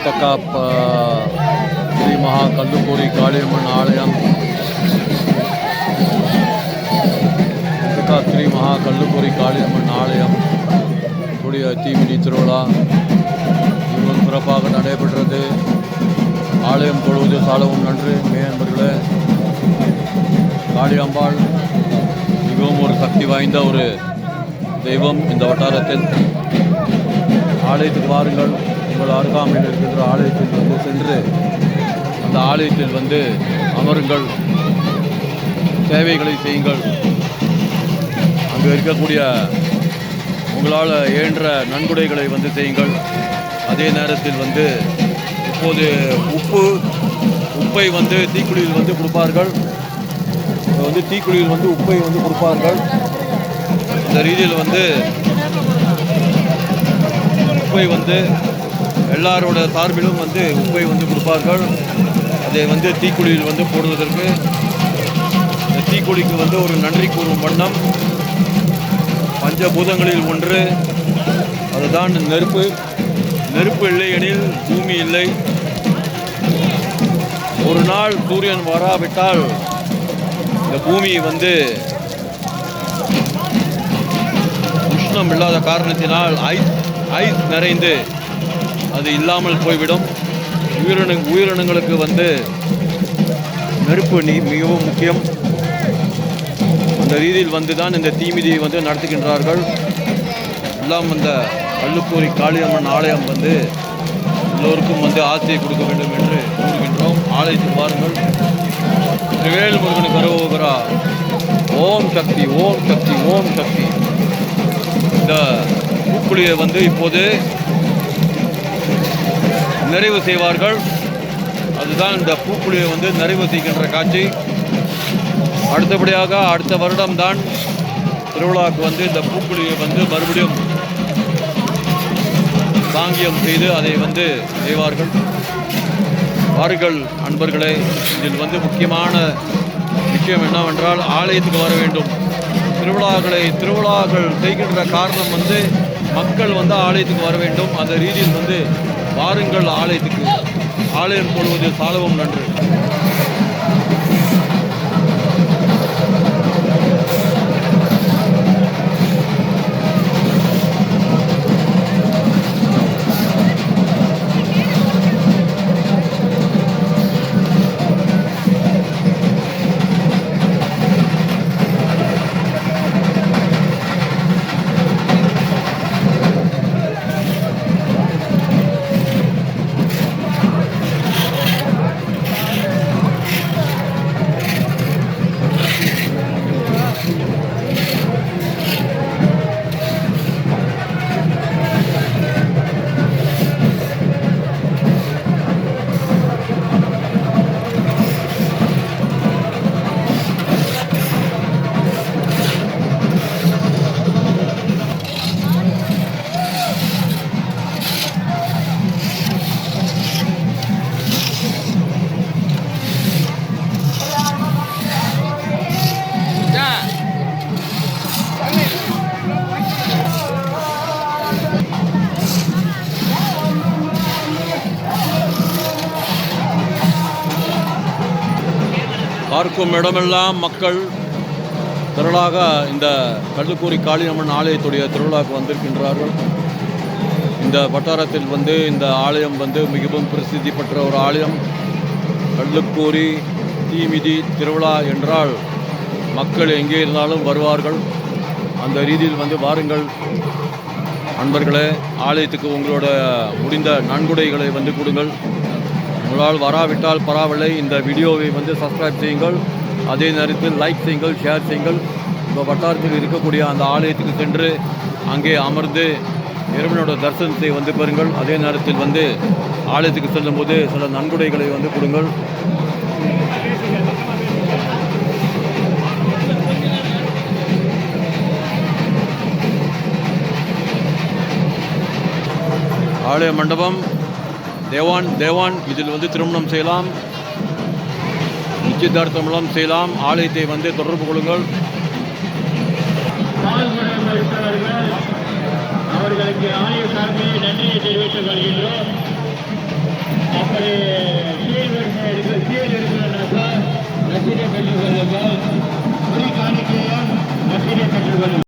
தக்காப் ஸ்ரீ மகா கல்லுக்கூரி காளியம்மன் ஆலயம், தக்காப் ஸ்ரீ மகா கல்லுக்கூரி காளியம்மன் ஆலயம் கூடிய தீமிதி திருவிழா மிகவும் சிறப்பாக நடைபெற்றது. ஆலயம் தொழுவது சாலவும் நன்று. நண்பர்களே, காளியம்பாள் மிகவும் ஒரு சக்தி வாய்ந்த ஒரு தெய்வம். இந்த வட்டாரத்தில் ஆலயத்துக்கு வாருங்கள். உங்கள் அருகாமையில் இருக்கின்ற ஆலயத்தில் வந்து சென்று அந்த ஆலயத்தில் வந்து அமருங்கள், சேவைகளை செய்யுங்கள். அங்கு இருக்கக்கூடிய உங்களால் இயன்ற நன்கொடைகளை வந்து செய்யுங்கள். அதே நேரத்தில் வந்து இப்போது உப்பை வந்து தீக்குழியில் வந்து கொடுப்பார்கள். தீக்குழியில் வந்து உப்பை வந்து கொடுப்பார்கள். இந்த ரீதியில் வந்து உப்பை வந்து எல்லாரோட சார்பிலும் வந்து உப்பை வந்து கொடுப்பார்கள். அதை வந்து தீக்குழியில் வந்து போடுவதற்கு, இந்த தீக்குழிக்கு வந்து ஒரு நன்றி கூறும் வண்ணம் பஞ்சபூதங்களில் ஒன்று, அதுதான் நெருப்பு. நெருப்பு இல்லை எனில் பூமி இல்லை. ஒரு நாள் சூரியன் வராவிட்டால் இந்த பூமி வந்து உஷ்ணம் இல்லாத காரணத்தினால் ஐஸ் நிறைந்து அது இல்லாமல் போய்விடும். உயிரினங்களுக்கு வந்து நெருப்பு மிகவும் முக்கியம். அந்த ரீதியில் வந்து தான் இந்த தீமிதியை வந்து நடத்துகின்றார்கள். எல்லாம் அந்த கல்லுக்கூரி காளியம்மன் ஆலயம் வந்து எல்லோருக்கும் வந்து ஆசையை கொடுக்க வேண்டும் என்று கூறுகின்றோம். ஆலயத்துக்கு பாருங்கள். திருவேல் முருகனுக்கு கரோகரா. ஓம் சக்தி, ஓம் சக்தி, ஓம் சக்தி. இந்த பூக்குழியை வந்து இப்போது நிறைவு செய்வார்கள். அதுதான் இந்த பூக்குழியை வந்து நிறைவு செய்கின்ற காட்சி. அடுத்தபடியாக அடுத்த வருடம்தான் திருவிழாவுக்கு வந்து இந்த பூக்குழியை வந்து மறுபடியும் சாங்கியம் செய்து அதை வந்து செய்வார்கள். வாருங்கள் அன்பர்களே. இதில் வந்து முக்கியமான விஷயம் என்னவென்றால் ஆலயத்துக்கு வர வேண்டும். திருவிழாக்கள் செய்கின்ற காரணம் வந்து மக்கள் வந்து ஆலயத்துக்கு வர வேண்டும். அந்த ரீதியில் வந்து வாருங்கள் ஆலயத்துக்கு. ஆலயம் போடுவது சாலவும் நன்று. பார்க்கும் இடமெல்லாம் மக்கள் திரளாக இந்த கல்லுக்கூரி காளியம்மன் ஆலயத்துடைய திருவிழாவுக்கு வந்திருக்கின்றார்கள். இந்த வட்டாரத்தில் வந்து இந்த ஆலயம் வந்து மிகவும் பிரசித்தி பெற்ற ஒரு ஆலயம். கல்லுக்கூரி தீமிதி திருவிழா என்றால் மக்கள் எங்கே இருந்தாலும் வருவார்கள். அந்த ரீதியில் வந்து வாருங்கள் அன்பர்களே. ஆலயத்துக்கு உங்களோட முடிந்த நன்கொடைகளை வந்து கொடுங்கள். உங்களால் வராவிட்டால் பரவாயில்லை. இந்த வீடியோவை வந்து சப்ஸ்கிரைப் செய்யுங்கள். அதே நேரத்தில் லைக் செய்யுங்கள், ஷேர் செய்யுங்கள். இந்த வட்டாரத்தில் இருக்கக்கூடிய அந்த ஆலயத்துக்கு சென்று அங்கே அமர்ந்து இறைவனோட தரிசனத்தை வந்து பெறுங்கள். அதே நேரத்தில் வந்து ஆலயத்துக்கு செல்லும்போது சில நன்கொடைகளை வந்து கொடுங்கள். ஆலய மண்டபம் தேவான் இதில் வந்து திருமணம் செய்யலாம், நிச்சயதார்த்தமெல்லாம் செய்யலாம். ஆலயத்தை வந்து தொடர்பு கொள்ளுங்கள்.